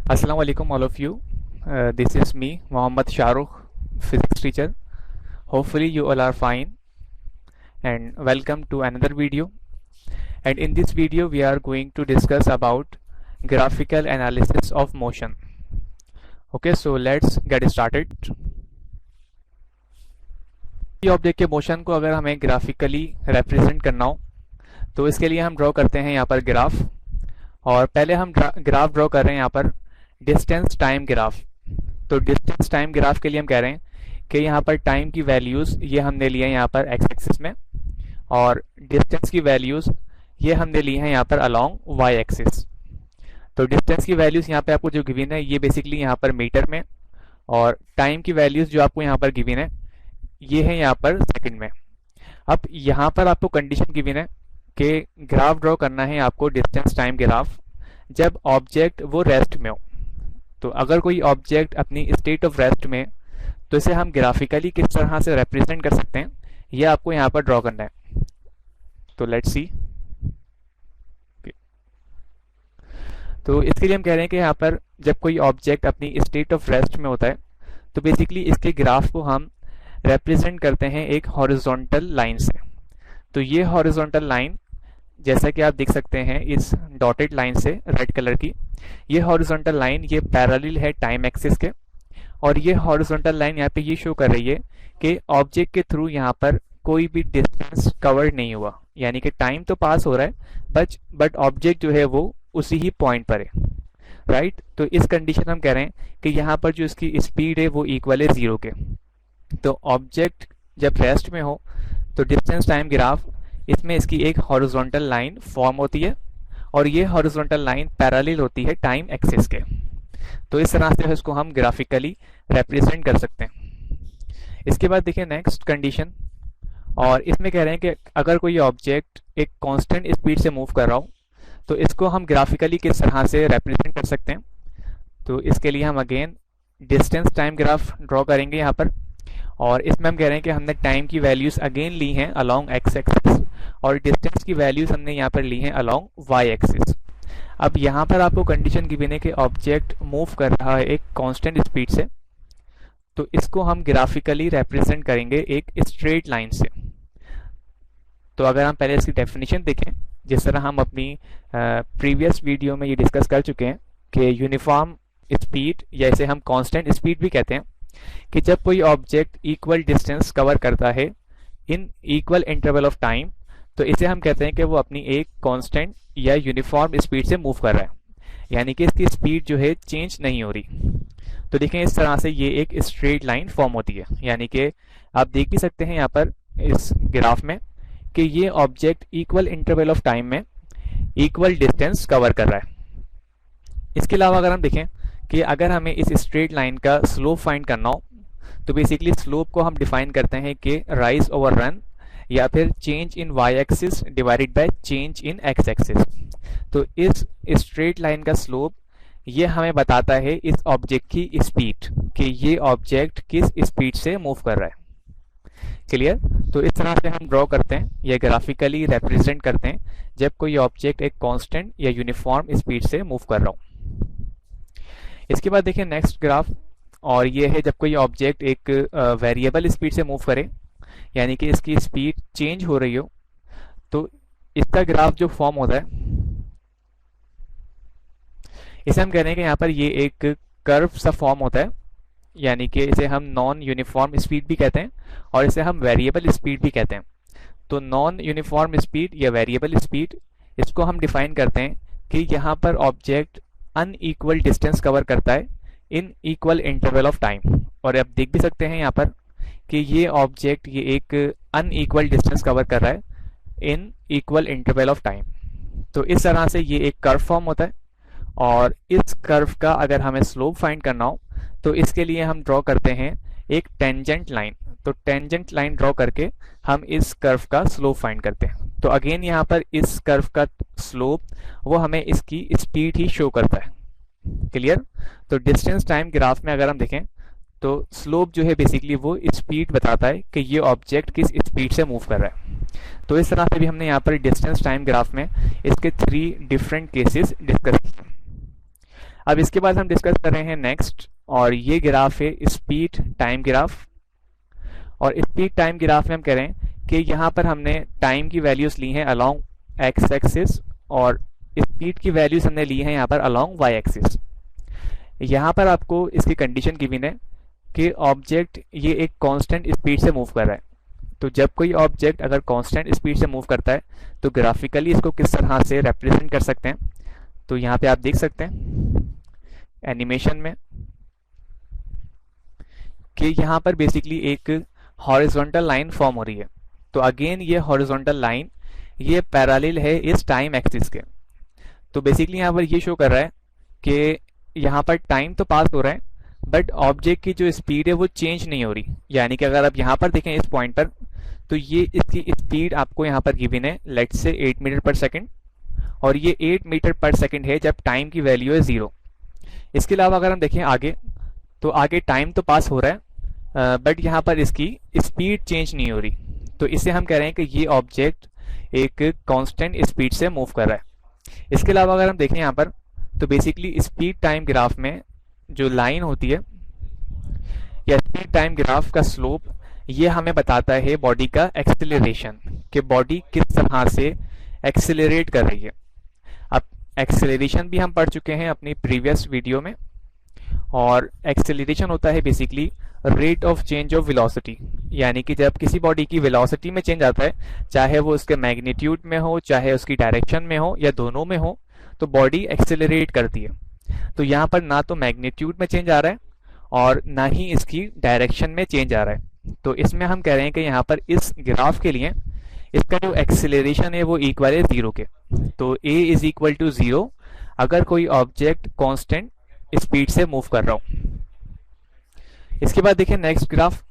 Assalamu alaikum all of you. This is me, Mohammad Shahrukh, physics teacher. Hopefully you all are fine and welcome to another video. And in this video we are going to discuss about graphical analysis of motion. Okay, so let's get started. Object के motion को अगर हमें graphically represent करना हो तो इसके लिए हम ड्रॉ करते हैं यहाँ पर ग्राफ। और पहले हम ग्राफ ड्रॉ कर रहे हैं यहाँ पर डिस्टेंस टाइम ग्राफ। तो डिस्टेंस टाइम ग्राफ के लिए हम कह रहे हैं कि यहाँ पर टाइम की वैल्यूज़ ये हमने लिए हैं यहाँ पर एक्स एक्सिस में, और डिस्टेंस की वैल्यूज़ ये हमने ली हैं यहाँ पर अलोंग वाई एक्सिस। तो डिस्टेंस की वैल्यूज़ यहाँ पे आपको जो गिवन है ये बेसिकली यहाँ पर मीटर में, और टाइम की वैल्यूज़ जो आपको यहाँ पर गिवन है ये है यहाँ पर सेकंड में। अब यहाँ पर आपको कंडीशन गिवन है कि ग्राफ ड्रॉ करना है आपको डिस्टेंस टाइम ग्राफ जब ऑब्जेक्ट वो रेस्ट में हो। तो अगर कोई ऑब्जेक्ट अपनी स्टेट ऑफ रेस्ट में तो इसे हम ग्राफिकली किस तरह से रिप्रेजेंट कर सकते हैं ये आपको यहाँ पर ड्रॉ करना है। तो लेट्स सी। तो इसके लिए हम कह रहे हैं कि यहाँ पर जब कोई ऑब्जेक्ट अपनी स्टेट ऑफ रेस्ट में होता है तो बेसिकली इसके ग्राफ को हम रिप्रेजेंट करते हैं एक हॉरिजॉन्टल लाइन से। तो ये हॉरिजॉन्टल लाइन जैसा कि आप देख सकते हैं इस डॉटेड लाइन से रेड कलर की, ये हॉरिजॉन्टल लाइन ये पैरेलल है टाइम एक्सिस के, और ये हॉरिजॉन्टल लाइन यहाँ पे ये शो कर रही है कि ऑब्जेक्ट के थ्रू यहाँ पर कोई भी डिस्टेंस कवर नहीं हुआ, यानी कि टाइम तो पास हो रहा है बट ऑब्जेक्ट जो है वो उसी ही पॉइंट पर है, राइट। तो इस कंडीशन हम कह रहे हैं कि यहाँ पर जो इसकी स्पीड है वो इक्वल है 0 के। तो ऑब्जेक्ट जब रेस्ट में हो तो डिस्टेंस टाइम ग्राफ इसमें इसकी एक हॉरिजॉन्टल लाइन फॉर्म होती है, और ये हॉरिजॉन्टल लाइन पैरेलल होती है टाइम एक्सिस के। तो इस तरह से इसको हम ग्राफिकली रिप्रेजेंट कर सकते हैं। इसके बाद देखिए नेक्स्ट कंडीशन, और इसमें कह रहे हैं कि अगर कोई ऑब्जेक्ट एक कांस्टेंट स्पीड से मूव कर रहा हो तो इसको हम ग्राफिकली किस तरह से रिप्रेजेंट कर सकते हैं। तो इसके लिए हम again distance time graph draw करेंगे यहाँ पर, और इसमें हम कह रहे हैं कि हमने टाइम की वैल्यूज अगेन ली हैं अलोंग एक्स एक्सिस, और डिस्टेंस की वैल्यूज हमने यहाँ पर ली हैं अलोंग वाई एक्सिस। अब यहाँ पर आपको कंडीशन गिवन है कि ऑब्जेक्ट मूव कर रहा है एक कांस्टेंट स्पीड से, तो इसको हम ग्राफिकली रिप्रेजेंट करेंगे एक स्ट्रेट लाइन से। तो अगर हम पहले इसकी डेफिनेशन देखें, जिस तरह हम अपनी प्रीवियस वीडियो में ये डिस्कस कर चुके हैं कि यूनिफॉर्म स्पीड या इसे हम कांस्टेंट स्पीड भी कहते हैं, कि जब कोई ऑब्जेक्ट इक्वल डिस्टेंस कवर करता है in equal interval of time तो इसे हम कहते हैं कि वो अपनी एक कांस्टेंट या यूनिफॉर्म स्पीड से मूव कर रहा है, यानी कि इसकी स्पीड जो है चेंज नहीं हो रही। तो देखें इस तरह से ये एक स्ट्रेट लाइन फॉर्म होती है, यानी कि आप देख भी सकते हैं यहाँ पर इस ग्राफ में कि ये object equal interval of time में इक्वल डिस्टेंस कवर कर रहा है। इसके अलावा अगर हम देखें कि अगर हमें इस स्ट्रेट लाइन का स्लोप फाइंड करना हो तो बेसिकली स्लोप को हम डिफाइन करते हैं कि राइज ओवर रन या फिर change in Y axis divided by change in X axis. तो इस स्ट्रेट लाइन का स्लोप ये हमें बताता है इस ऑब्जेक्ट की स्पीड कि ये ऑब्जेक्ट किस स्पीड से मूव कर रहा है। क्लियर। तो इस तरह से हम ड्रॉ करते हैं या ग्राफिकली रिप्रेजेंट करते हैं जब कोई ऑब्जेक्ट एक कांस्टेंट या यूनिफॉर्म स्पीड से मूव कर रहा हो। इसके बाद देखिए नेक्स्ट ग्राफ, और ये है जब कोई ऑब्जेक्ट एक वेरिएबल स्पीड से मूव करे, यानी कि इसकी स्पीड चेंज हो रही हो, तो इसका ग्राफ जो फॉर्म होता है इसे हम कह रहे हैं कि यहाँ पर ये एक कर्व सा फॉर्म होता है, यानी कि इसे हम नॉन यूनिफॉर्म स्पीड भी कहते हैं और इसे हम वेरिएबल स्पीड भी कहते हैं। तो नॉन यूनिफॉर्म स्पीड या वेरिएबल स्पीड इसको हम डिफाइन करते हैं कि यहाँ पर ऑब्जेक्ट अनइक्वल डिस्टेंस कवर करता है in equal interval of time, और आप देख भी सकते हैं यहाँ पर कि ये ऑब्जेक्ट ये एक अनइक्वल डिस्टेंस कवर कर रहा है in equal interval of time. तो इस तरह से ये एक कर्व फॉर्म होता है, और इस कर्व का अगर हमें स्लोप फाइंड करना हो तो इसके लिए हम ड्रॉ करते हैं एक टेंजेंट लाइन। तो टेंजेंट लाइन ड्रॉ करके हम इस कर्व का स्लोप फाइंड करते हैं। तो अगेन यहाँ पर इस कर्व का स्लोप वो हमें इसकी स्पीड ही शो करता है। क्लियर। तो डिस्टेंस टाइम ग्राफ में अगर हम देखें तो स्लोप जो है बेसिकली वो स्पीड बताता है कि ये ऑब्जेक्ट किस स्पीड से मूव कर रहा है। तो इस तरह से भी हमने यहाँ पर डिस्टेंस टाइम ग्राफ में इसके 3 डिफरेंट केसेस डिस्कस किए। अब इसके बाद हम डिस्कस कर रहे हैं नेक्स्ट, और ये ग्राफ है स्पीड टाइम ग्राफ। और स्पीड टाइम ग्राफ में हम कह रहे हैं कि यहाँ पर हमने टाइम की वैल्यूज ली हैं अलोंग एक्स एक्सिस, और स्पीड की वैल्यूज हमने ली हैं यहाँ पर अलोंग वाई एक्सिस। यहाँ पर आपको इसकी कंडीशन गिवन है कि ऑब्जेक्ट ये एक कांस्टेंट स्पीड से मूव कर रहा है। तो जब कोई ऑब्जेक्ट अगर कांस्टेंट स्पीड से मूव करता है तो ग्राफिकली इसको किस तरह से रिप्रेजेंट कर सकते हैं, तो यहाँ पे आप देख सकते हैं एनिमेशन में कि यहाँ पर बेसिकली एक हॉरिजॉन्टल लाइन फॉर्म हो रही है। तो अगेन ये हॉरिजॉन्टल लाइन ये पैरेलल है इस टाइम एक्सिस के। तो बेसिकली यहाँ पर ये शो कर रहा है कि यहाँ पर टाइम तो पास हो रहा है बट ऑब्जेक्ट की जो स्पीड है वो चेंज नहीं हो रही। यानी कि अगर आप यहाँ पर देखें इस पॉइंट पर, तो ये इसकी स्पीड आपको यहाँ पर गिवन है लेट्स से 8 मीटर पर सेकंड, और ये 8 मीटर पर सेकंड है जब टाइम की वैल्यू है 0। इसके अलावा अगर हम देखें आगे, तो आगे टाइम तो पास हो रहा है बट यहाँ पर इसकी स्पीड चेंज नहीं हो रही। तो इससे हम कह रहे हैं कि ये ऑब्जेक्ट एक कांस्टेंट स्पीड से मूव कर रहा है। इसके अलावा अगर हम देखें यहाँ पर, तो बेसिकली स्पीड टाइम ग्राफ में जो लाइन होती है या स्पीड टाइम ग्राफ का स्लोप, ये हमें बताता है बॉडी का एक्सेलरेशन, कि बॉडी किस तरह से एक्सेलरेट कर रही है। अब एक्सेलरेशन भी हम पढ़ चुके हैं अपनी प्रीवियस वीडियो में, और एक्सेलरेशन होता है basically rate of change of velocity. यानी कि जब किसी बॉडी की वेलोसिटी में चेंज आता है, चाहे वो उसके मैग्नीट्यूड में हो, चाहे उसकी डायरेक्शन में हो, या दोनों में हो, तो बॉडी एक्सेलरेट करती है। तो यहाँ पर ना तो मैग्नीट्यूड में चेंज आ रहा है और ना ही इसकी डायरेक्शन में चेंज आ रहा है। तो इसमें हम कह रहे हैं कि यहाँ पर इस ग्राफ के लिए इसका जो एक्सेलरेशन है वो इक्वल है 0 के। तो a इज इक्वल टू 0 अगर कोई ऑब्जेक्ट कांस्टेंट स्पीड से मूव कर रहा हो। इसके बाद देखिए नेक्स्ट ग्राफ,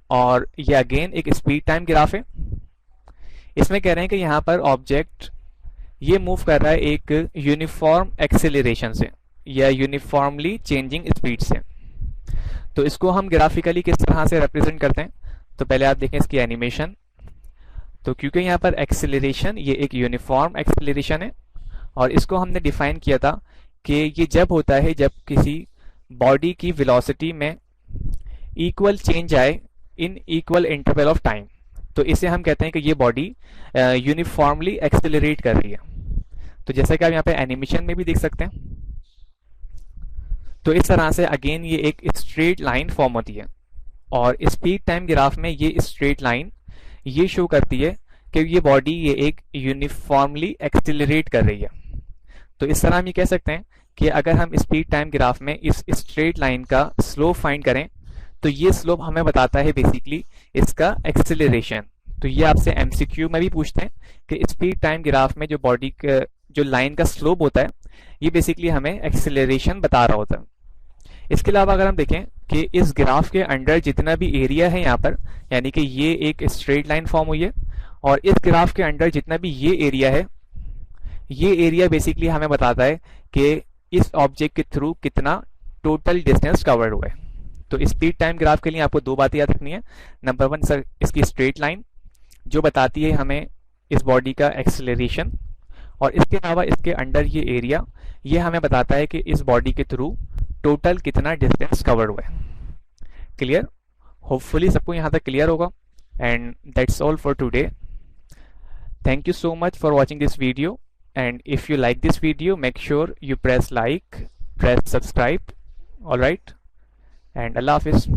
और ये अगेन एक स्पीड टाइम ग्राफ है। इसमें कह रहे हैं कि यहाँ पर ऑब्जेक्ट ये मूव कर रहा है एक यूनिफॉर्म एक्सेलरेशन से या यूनिफॉर्मली चेंजिंग स्पीड से। तो इसको हम ग्राफिकली किस तरह से रिप्रेजेंट करते हैं, तो पहले आप देखें इसकी एनिमेशन। तो क्योंकि यहाँ पर एक्सेलरेशन ये एक यूनिफॉर्म एक्सेलरेशन है, और इसको हमने डिफाइन किया था कि ये जब होता है जब किसी बॉडी की वेलोसिटी में इक्वल चेंज आए in equal interval of time. तो इसे हम कहते हैं कि ये बॉडी यूनिफॉर्मली एक्सेलरेट कर रही है। तो जैसा कि आप यहाँ पे एनिमेशन में भी देख सकते हैं, तो इस तरह से अगेन ये एक स्ट्रेट लाइन फॉर्म होती है, और स्पीड टाइम ग्राफ में ये स्ट्रेट लाइन ये शो करती है कि ये बॉडी ये एक यूनिफॉर्मली एक्सेलरेट कर रही है। तो इस तरह हम ये कह सकते हैं कि अगर हम स्पीड टाइम ग्राफ में इस स्ट्रेट लाइन का स्लोप फाइंड करें, तो ये स्लोप हमें बताता है बेसिकली इसका एक्सेलरेशन। तो ये आपसे एमसीक्यू में भी पूछते हैं कि स्पीड टाइम ग्राफ में जो बॉडी का जो लाइन का स्लोप होता है, ये बेसिकली हमें एक्सेलरेशन बता रहा होता है। इसके अलावा अगर हम देखें कि इस ग्राफ के अंडर जितना भी एरिया है यहाँ पर, यानी कि ये एक स्ट्रेट लाइन फॉर्म हुई है, और इस ग्राफ के अंडर जितना भी ये एरिया है, ये एरिया बेसिकली हमें बताता है कि इस ऑब्जेक्ट के थ्रू कितना टोटल डिस्टेंस कवर्ड हुआ है। तो स्पीड टाइम ग्राफ के लिए आपको दो बातें याद रखनी है। नंबर 1 सर, इसकी स्ट्रेट लाइन जो बताती है हमें इस बॉडी का एक्सेलरेशन, और इसके अलावा इसके अंडर ये एरिया ये हमें बताता है कि इस बॉडी के थ्रू टोटल कितना डिस्टेंस कवर्ड हुआ है। क्लियर? होपफुली सबको यहाँ तक क्लियर होगा। And that's all for today. Thank you so much for watching this video, and if you like this video, make sure you press like, press subscribe. All right, and Allah Hafiz.